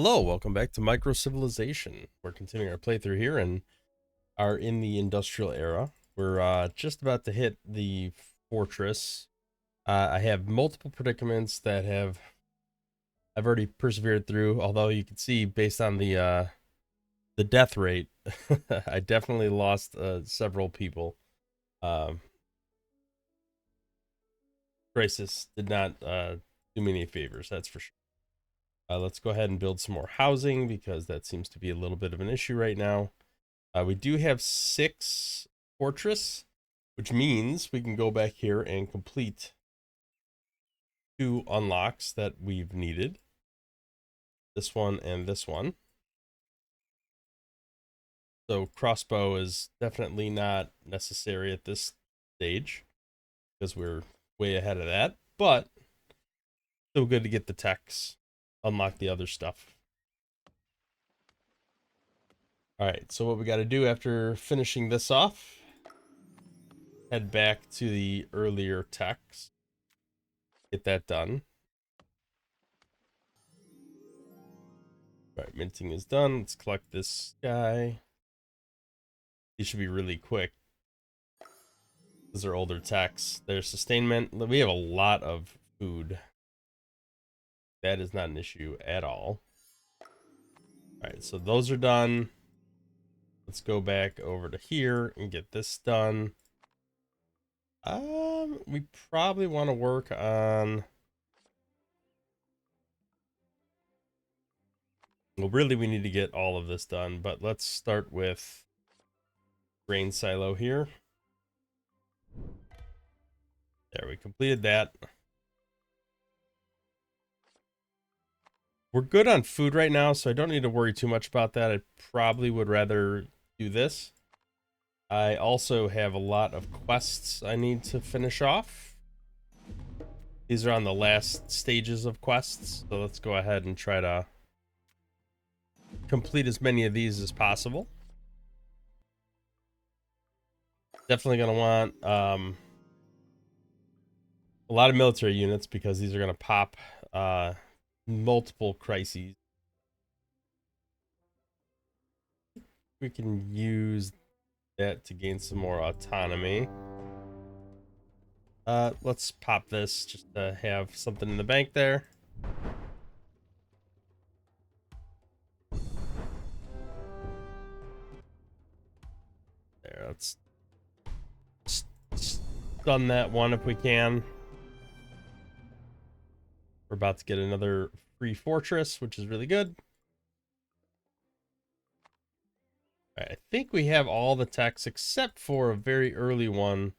Hello, welcome back to Microcivilization. We're continuing our playthrough here and are in the industrial era. We're just about to hit the fortress. I have multiple predicaments that I've already persevered through, although you can see based on the death rate, I definitely lost several people. Um, Crisis did not do me any favors, that's for sure. Let's go ahead and build some more housing because that seems to be a little bit of an issue right now. We do have 6 fortress, which means we can go back here and complete 2 unlocks that we've needed. This one and this one. So crossbow is definitely not necessary at this stage because we're way ahead of that, but still good to get the techs, unlock the other stuff. All right, so what we got to do after finishing this off, head back to the earlier techs, get that done. All right, minting is done. Let's collect this guy. He should be really quick. Those are older techs. Their sustainment. We have a lot of food. That is not an issue at all. All right, so those are done. Let's go back over to here and get this done. We probably want to work on. Well, really, we need to get all of this done, but let's start with grain silo here. There, we completed that. We're good on food right now, so I don't need to worry too much about that. I probably would rather do this. I also have a lot of quests I need to finish off. These are on the last stages of quests, so let's go ahead and try to complete as many of these as possible. Definitely going to want a lot of military units because these are going to pop multiple crises. We can use that to gain some more autonomy. Let's pop this just to have something in the bank there. There, let's stun that one if we can. We're about to get another free fortress, which is really good. All right, I think we have all the techs except for a very early one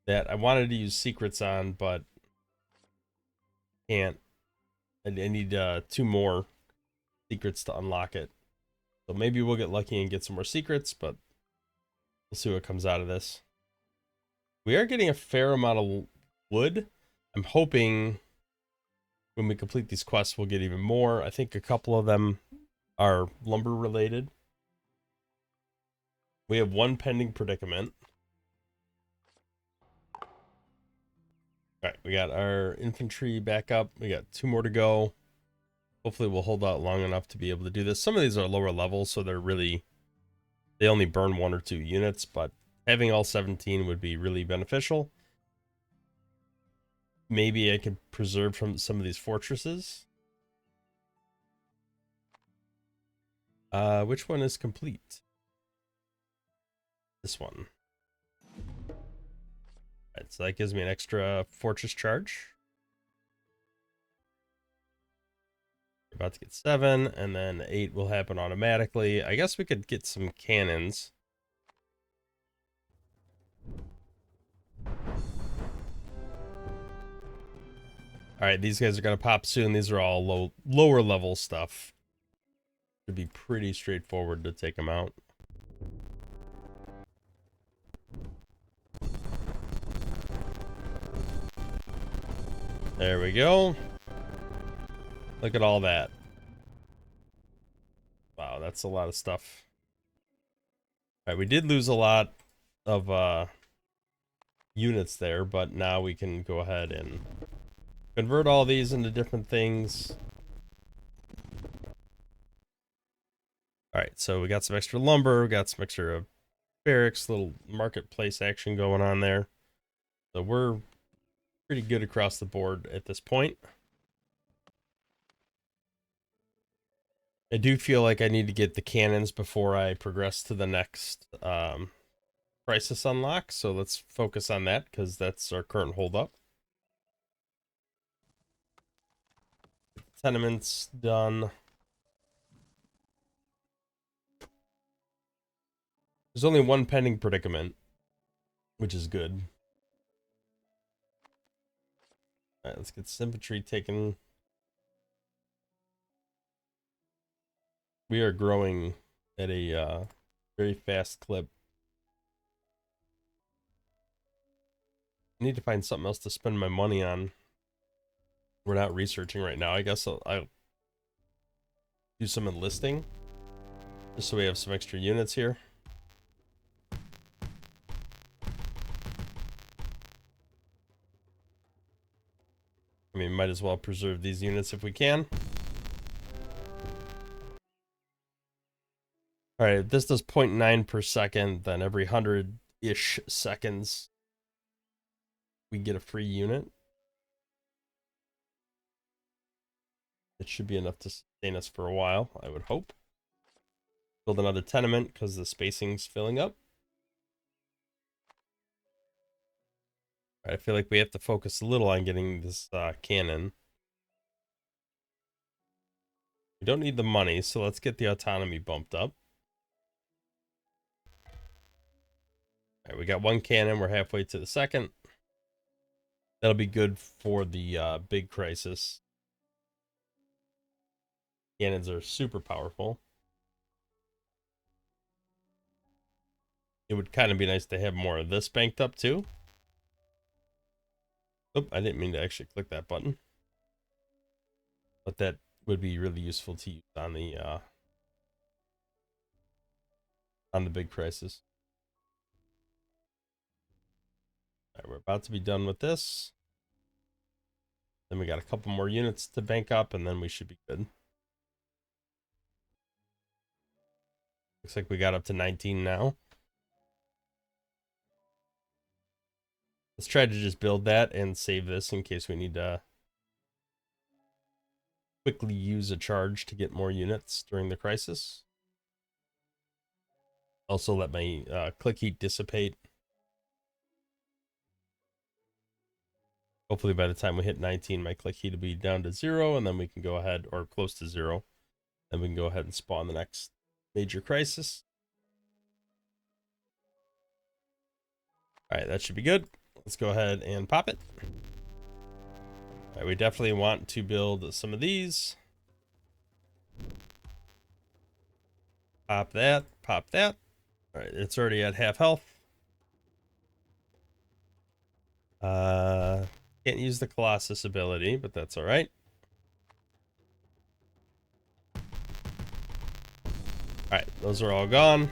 that I wanted to use secrets on, but can't. I need 2 more secrets to unlock it. So maybe we'll get lucky and get some more secrets, but we'll see what comes out of this. We are getting a fair amount of wood. I'm hoping when we complete these quests, we'll get even more. I think a couple of them are lumber related. We have 1 pending predicament. All right, we got our infantry back up. We got 2 more to go. Hopefully we'll hold out long enough to be able to do this. Some of these are lower levels, so they only burn 1 or 2 units, but having all 17 would be really beneficial. Maybe I could preserve from some of these fortresses. Which one is complete? This one. Alright, so that gives me an extra fortress charge. We're about to get 7, and then 8 will happen automatically. I guess we could get some cannons. Alright, these guys are going to pop soon. These are all lower level stuff. Should be pretty straightforward to take them out. There we go. Look at all that. Wow, that's a lot of stuff. All right, we did lose a lot of units there, but now we can go ahead and convert all these into different things. All right, so we got some extra lumber, we got some extra barracks, little marketplace action going on there. So we're pretty good across the board at this point. I do feel like I need to get the cannons before I progress to the next crisis unlock. So let's focus on that because that's our current holdup. Tenements done. There's only one pending predicament, which is good. All right, let's get symmetry taken. We are growing at a very fast clip. I need to find something else to spend my money on. We're not researching right now. I guess I'll do some enlisting, just so we have some extra units here. I mean, might as well preserve these units if we can. All right, if this does 0.9 per second, then every 100-ish seconds, we get a free unit. It should be enough to sustain us for a while, I would hope. Build another tenement because the spacing's filling up. All right, I feel like we have to focus a little on getting this cannon. We don't need the money, so let's get the autonomy bumped up. All right, we got one cannon. We're halfway to the second. That'll be good for the big crisis. Cannons are super powerful. It would kind of be nice to have more of this banked up too. Oh, I didn't mean to actually click that button. But that would be really useful to use on the big crisis. All right, we're about to be done with this. Then we got a couple more units to bank up, and then we should be good. Looks like we got up to 19 now. Let's try to just build that and save this in case we need to quickly use a charge to get more units during the crisis. Also let my click heat dissipate. Hopefully by the time we hit 19, my click heat will be down to 0, and then we can go ahead, or close to 0. Then we can go ahead and spawn the next major crisis. All right, that should be good. Let's go ahead and pop it. All right, we definitely want to build some of these. Pop that, pop that. All right, it's already at half health. Can't use the Colossus ability, but that's all right. All right, those are all gone.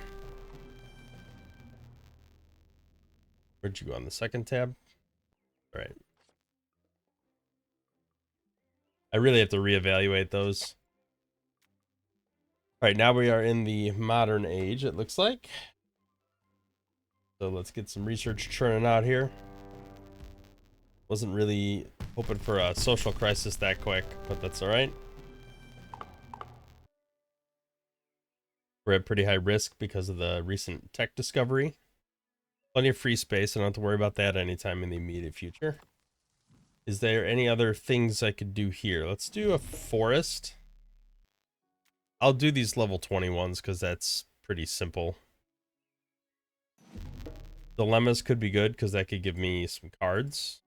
Where'd you go on the second tab? All right. I really have to reevaluate those. All right, now we are in the modern age, it looks like. So let's get some research churning out here. Wasn't really hoping for a social crisis that quick, but that's all right. We're at pretty high risk because of the recent tech discovery. Plenty of free space. I don't have to worry about that anytime in the immediate future. Is there any other things I could do here? Let's do a forest. I'll do these level 21s because that's pretty simple. Dilemmas could be good because that could give me some cards.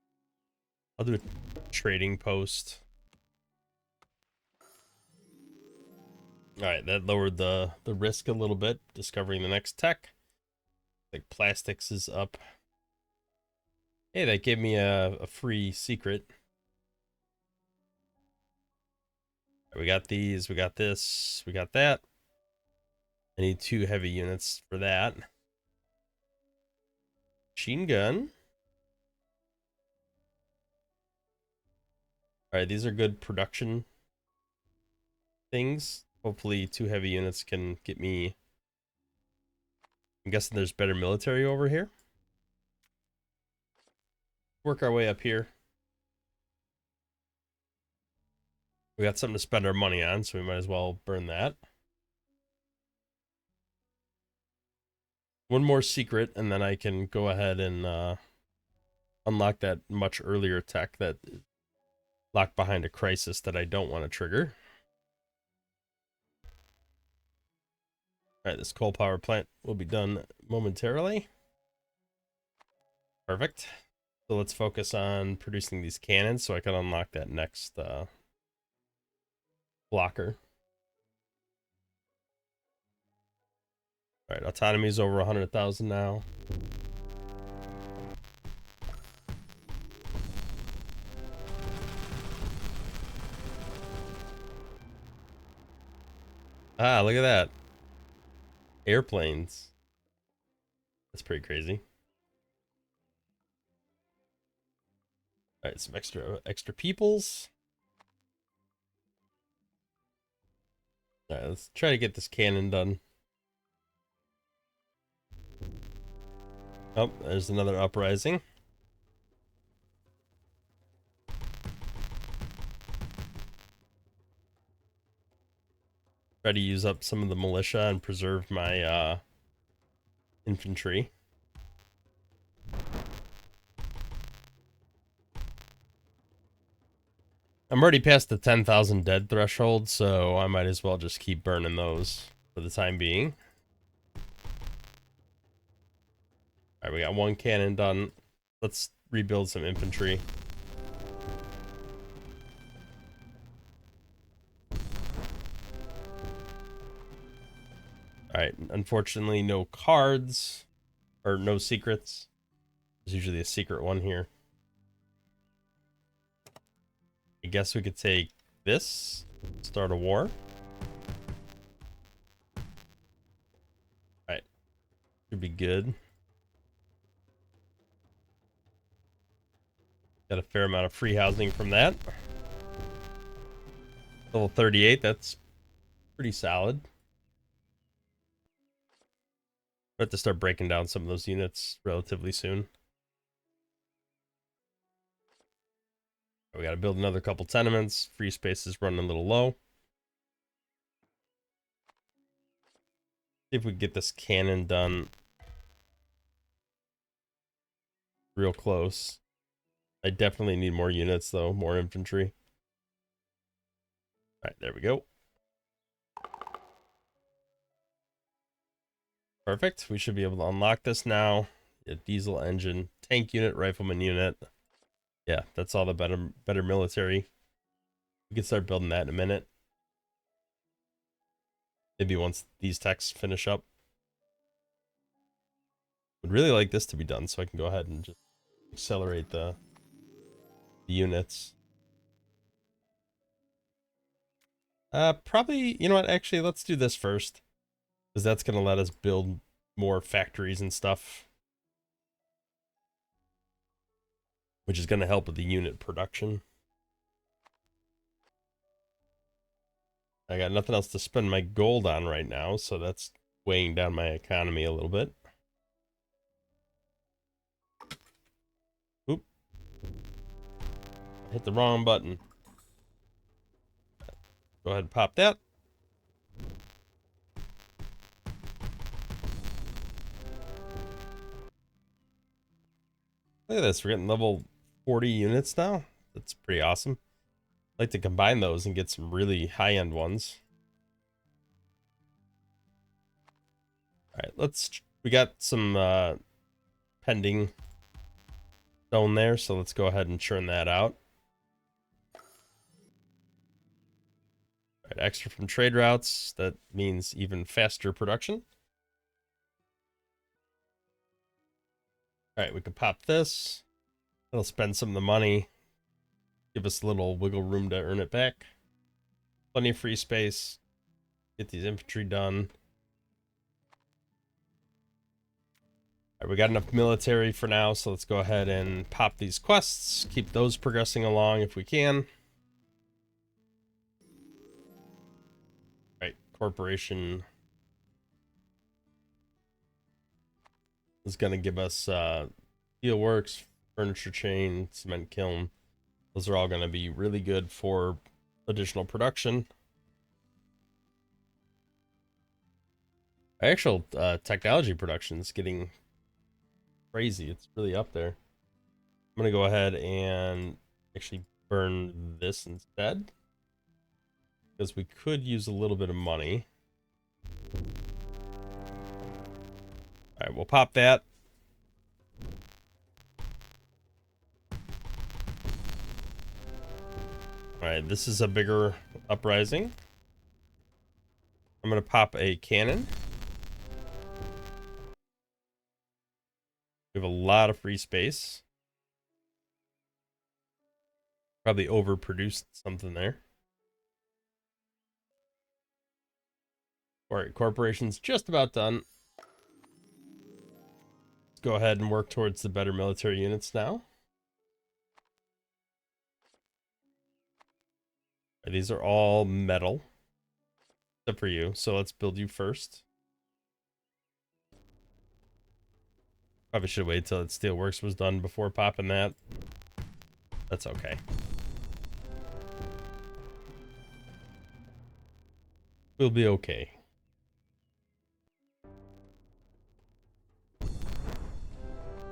I'll do a trading post. All right, that lowered the risk a little bit, discovering the next tech. Like plastics is up. Hey, that gave me a free secret. Right, we got these, we got this, we got that. I need 2 heavy units for that. Machine gun. All right, these are good production things. Hopefully 2 heavy units can get me... I'm guessing there's better military over here. Work our way up here. We got something to spend our money on, so we might as well burn that. One more secret, and then I can go ahead and unlock that much earlier tech that is locked behind a crisis that I don't want to trigger. All right, this coal power plant will be done momentarily. Perfect. So let's focus on producing these cannons so I can unlock that next blocker. All right, autonomy is over 100,000 now. Ah, look at that. Airplanes. That's pretty crazy. All right, some extra peoples. All right, let's try to get this cannon done. Oh, there's another uprising. Try to use up some of the militia and preserve my infantry. I'm already past the 10,000 dead threshold, so I might as well just keep burning those for the time being. Alright, we got one cannon done. Let's rebuild some infantry. Alright, unfortunately no cards, or no secrets. There's usually a secret one here. I guess we could take this, start a war. Alright, should be good. Got a fair amount of free housing from that. Level 38, that's pretty solid. We have to start breaking down some of those units relatively soon. We got to build another couple tenements. Free space is running a little low. See if we can get this cannon done real close. I definitely need more units though, more infantry. All right, there we go. Perfect. We should be able to unlock this now. A diesel engine, tank unit, rifleman unit. Yeah, that's all the better military. We can start building that in a minute. Maybe once these techs finish up. Would really like this to be done so I can go ahead and just accelerate the units. Probably, you know what, actually, let's do this first. Because that's going to let us build more factories and stuff. Which is going to help with the unit production. I got nothing else to spend my gold on right now, so that's weighing down my economy a little bit. Oop. Hit the wrong button. Go ahead and pop that. Look at this, we're getting level 40 units now. That's pretty awesome. I'd like to combine those and get some really high-end ones. Alright, we got some pending stone there, so let's go ahead and churn that out. Alright, extra from trade routes, that means even faster production. Alright, we can pop this. That'll spend some of the money. Give us a little wiggle room to earn it back. Plenty of free space. Get these infantry done. Alright, we got enough military for now, so let's go ahead and pop these quests. Keep those progressing along if we can. Alright, corporation is going to give us steelworks, furniture chain, cement kiln. Those are all going to be really good for additional production. Actual technology production is getting crazy. It's really up there. I'm going to go ahead and actually burn this instead, because we could use a little bit of money. All right, we'll pop that. All right, this is a bigger uprising. I'm going to pop a cannon. We have a lot of free space. Probably overproduced something there. All right, corporation's just about done. Let's go ahead and work towards the better military units now. Right, these are all metal, except for you. So let's build you first. Probably should wait till that steelworks was done before popping that. That's okay. We'll be okay.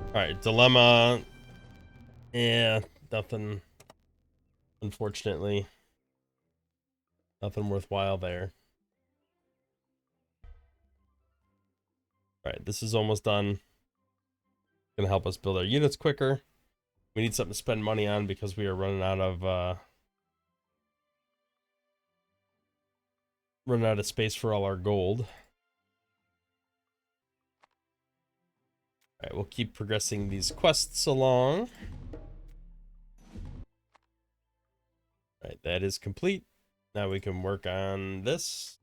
Alright, dilemma. Yeah, nothing. Unfortunately. Nothing worthwhile there. Alright, this is almost done. Gonna help us build our units quicker. We need something to spend money on because we are running out of space for all our gold. Alright, we'll keep progressing these quests along. Alright, that is complete. Now we can work on this.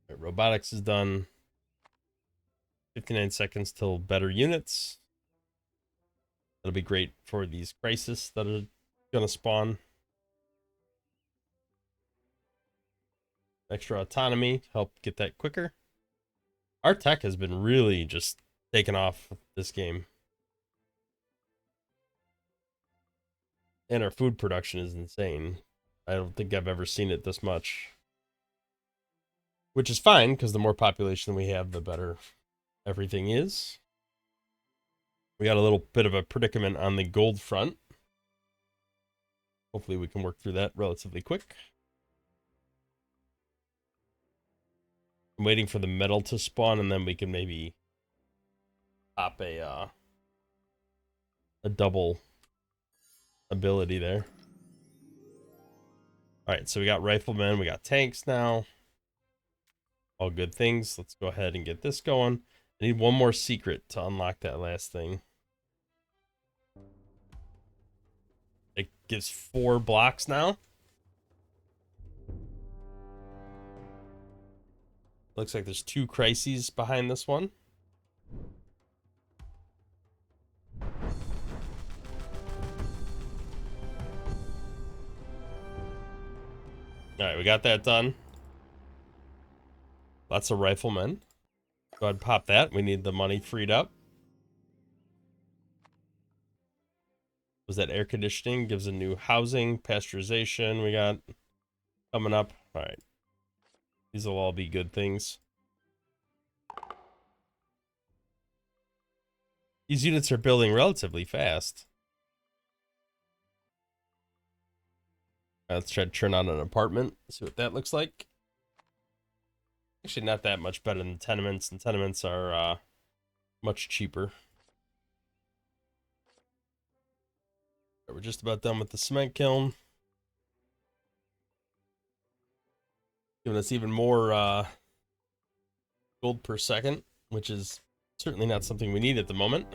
Right, robotics is done. 59 seconds till better units. That'll be great for these crises that are gonna spawn. Extra autonomy to help get that quicker. Our tech has been really just taking off this game. And our food production is insane. I don't think I've ever seen it this much. Which is fine, because the more population we have, the better everything is. We got a little bit of a predicament on the gold front. Hopefully we can work through that relatively quick. I'm waiting for the metal to spawn, and then we can maybe pop a double ability there. Alright, so we got riflemen, we got tanks now. All good things. Let's go ahead and get this going. I need one more secret to unlock that last thing. It gives 4 blocks now. Looks like there's 2 crises behind this one. Alright, we got that done. Lots of riflemen. Go ahead and pop that. We need the money freed up. Was that air conditioning? Gives a new housing, pasteurization we got coming up. Alright. These will all be good things. These units are building relatively fast. Let's try to turn on an apartment. See what that looks like. Actually, not that much better than tenements, and tenements are much cheaper. We're just about done with the cement kiln. Giving us even more gold per second, which is certainly not something we need at the moment.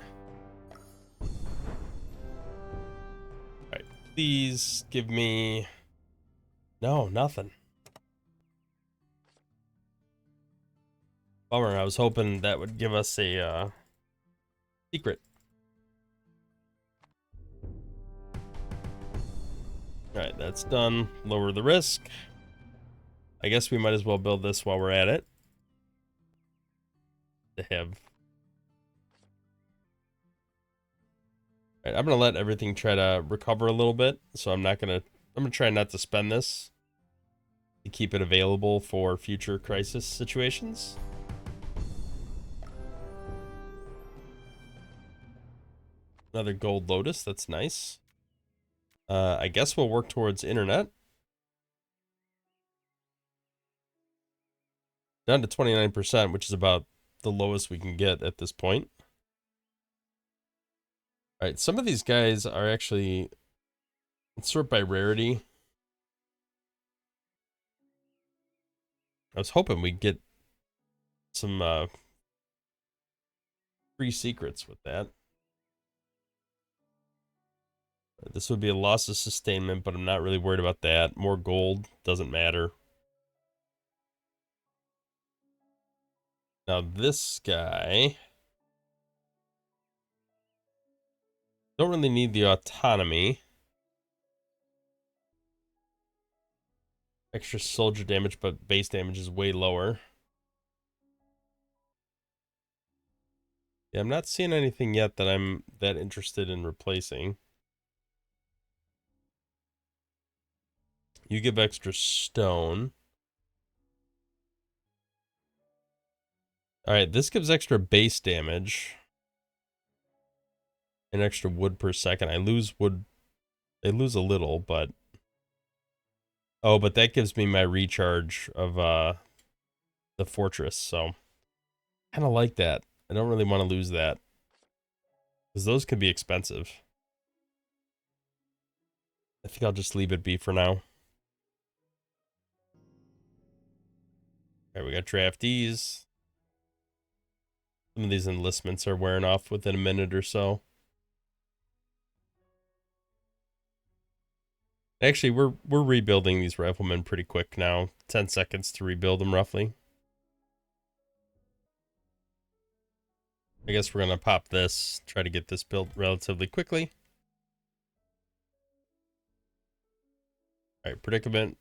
Alright, please give me... No, nothing. Bummer, I was hoping that would give us a secret. Alright, that's done. Lower the risk. I guess we might as well build this while we're at it. To have. Right, I'm gonna let everything try to recover a little bit, so I'm gonna try not to spend this to keep it available for future crisis situations. Another gold lotus, that's nice. I guess we'll work towards internet. Down to 29%, which is about the lowest we can get at this point. All right, some of these guys are actually, let's sort by rarity. I was hoping we'd get some free secrets with that. This would be a loss of sustainment, but I'm not really worried about that. More gold doesn't matter. Now this guy, don't really need the autonomy. Extra soldier damage, but base damage is way lower. Yeah, I'm not seeing anything yet that I'm that interested in replacing. You give extra stone. All right, this gives extra base damage. And extra wood per second. I lose wood. They lose a little, but... Oh, but that gives me my recharge of the fortress, so... Kind of like that. I don't really want to lose that. Because those could be expensive. I think I'll just leave it be for now. Alright, we got draftees. Some of these enlistments are wearing off within a minute or so. Actually, we're rebuilding these riflemen pretty quick now. 10 seconds to rebuild them roughly. I guess we're gonna pop this, try to get this built relatively quickly. Alright, predicament,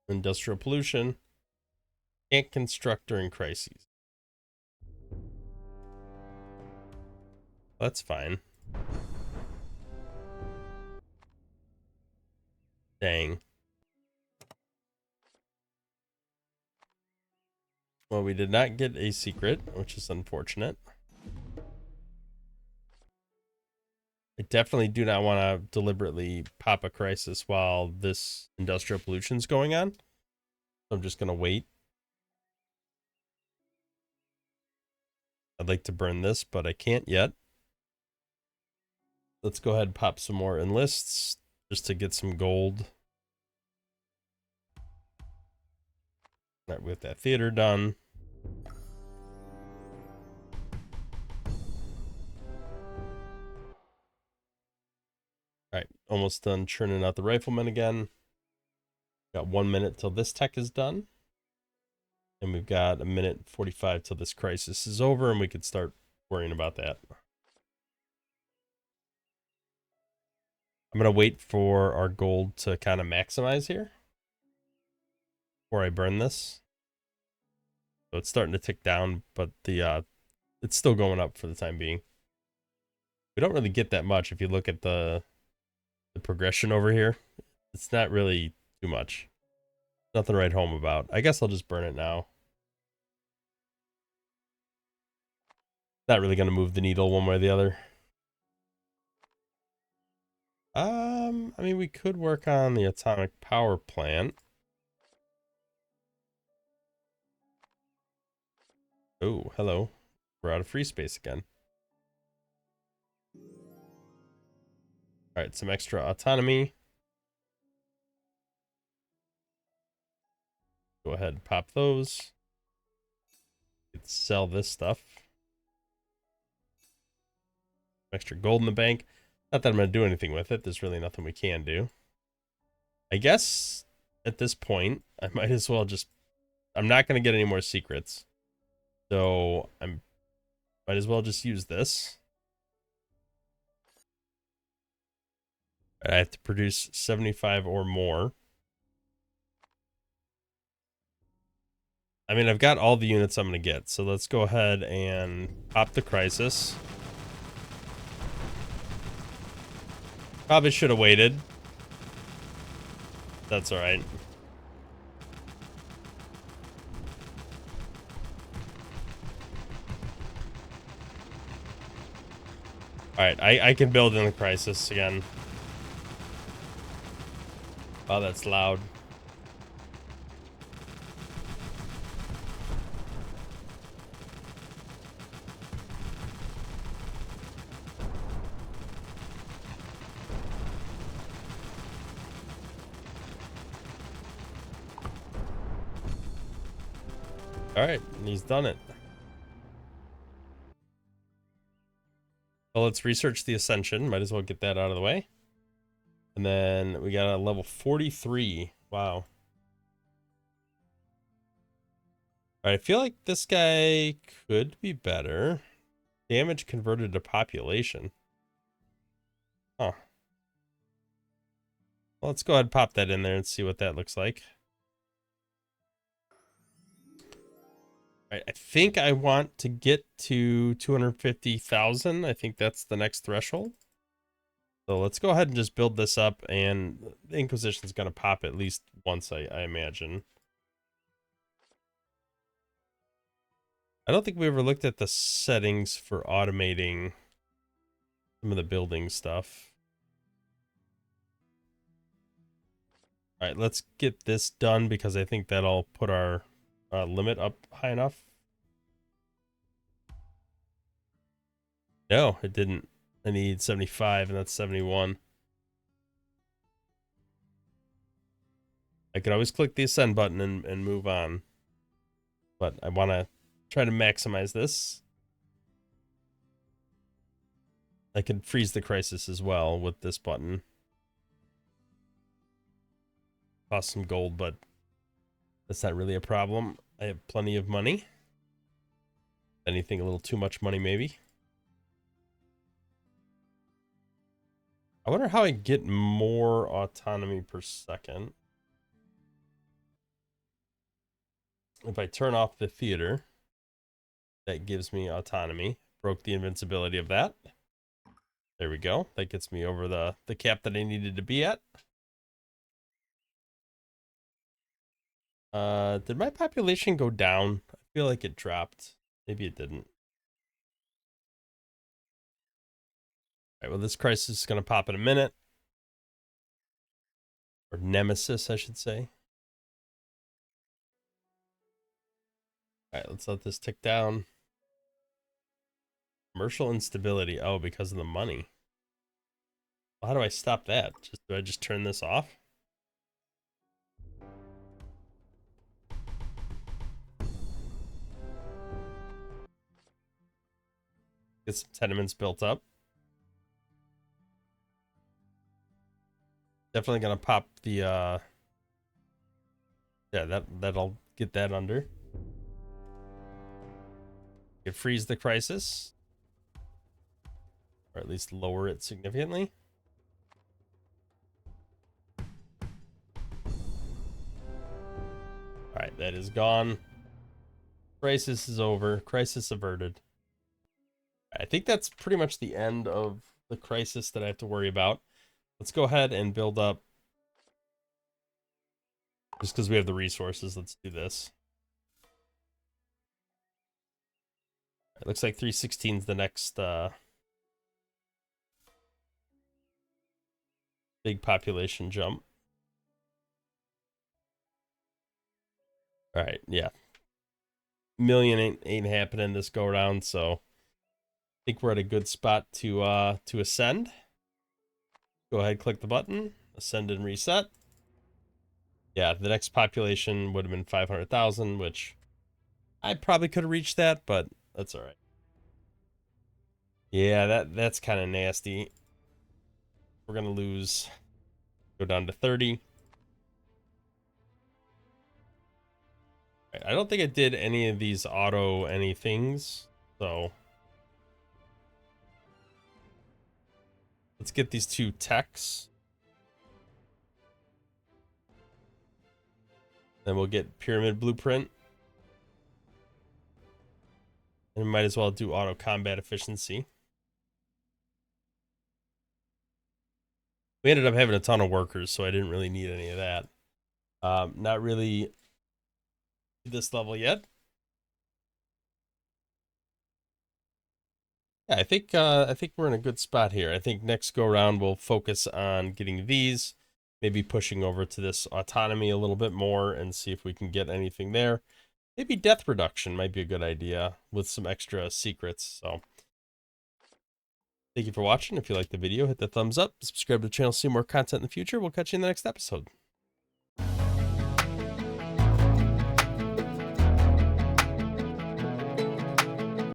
industrial pollution. Can't construct during crises. That's fine. Dang. Well, we did not get a secret, which is unfortunate. I definitely do not want to deliberately pop a crisis while this industrial pollution is going on. So I'm just going to wait. I'd like to burn this, but I can't yet. Let's go ahead and pop some more enlists just to get some gold. All right, with that theater done. All right, almost done churning out the riflemen again. Got 1 minute till this tech is done. And we've got a minute 45 till this crisis is over and we could start worrying about that. I'm going to wait for our gold to kind of maximize here before I burn this. So it's starting to tick down, but the it's still going up for the time being. We don't really get that much if you look at the progression over here. It's not really too much. Nothing to write home about. I guess I'll just burn it now. Not really going to move the needle one way or the other. I mean, we could work on the atomic power plant. Oh, hello. We're out of free space again. All right, some extra autonomy. Go ahead and pop those. Let's sell this stuff. Extra gold in the bank. Not that I'm going to do anything with it. There's really nothing we can do. I guess at this point, I might as well just... I'm not going to get any more secrets. So might as well just use this. I have to produce 75 or more. I mean, I've got all the units I'm going to get, so let's go ahead and pop the crisis. Probably should have waited. That's all right. All right, I can build in the crisis again. Oh, that's loud. All right, and he's done it. Well, let's research the Ascension. Might as well get that out of the way. And then we got a level 43. Wow. All right, I feel like this guy could be better. Damage converted to population. Huh. Well, let's go ahead and pop that in there and see what that looks like. All right, I think I want to get to 250,000. I think that's the next threshold. So let's go ahead and just build this up, and the Inquisition's going to pop at least once, I imagine. I don't think we ever looked at the settings for automating some of the building stuff. All right, let's get this done because I think that'll put our limit up high enough. No, it didn't. I need 75, and that's 71. I could always click the ascend button and move on. But I want to try to maximize this. I can freeze the crisis as well with this button. Cost some gold, but that's not really a problem. I have plenty of money. Anything a little too much money, maybe. I wonder how I get more autonomy per second. If I turn off the theater, that gives me autonomy. Broke the invincibility of that. There we go. That gets me over the cap that I needed to be at. Did my population go down? I feel like it dropped. Maybe it didn't. All right, well, this crisis is going to pop in a minute. Or nemesis, I should say. All right, let's let this tick down. Commercial instability. Oh, because of the money. Well, how do I stop that? Do I just turn this off? Get some tenements built up. Definitely gonna pop the yeah, that'll get that under. You freeze the crisis. Or at least lower it significantly. Alright, that is gone. Crisis is over. Crisis averted. I think that's pretty much the end of the crisis that I have to worry about. Let's go ahead and build up. Just because we have the resources, let's do this. It looks like 316 is the next big population jump. All right, yeah. Million ain't happening this go around, so I think we're at a good spot to ascend. Go ahead, click the button, ascend and reset. Yeah, the next population would have been 500,000, which I probably could have reached that, but that's all right. Yeah, that's kind of nasty. We're gonna lose. Go down to 30. I don't think I did any of these auto anythings, so let's get these two techs. Then we'll get pyramid blueprint. And we might as well do auto combat efficiency. We ended up having a ton of workers, so I didn't really need any of that. Not really this level yet. Yeah, I think we're in a good spot here. I think next go around we'll focus on getting these, maybe pushing over to this autonomy a little bit more and see if we can get anything there. Maybe death reduction might be a good idea with some extra secrets. So thank you for watching. If you liked the video, hit the thumbs up, subscribe to the channel to see more content in the future. We'll catch you in the next episode.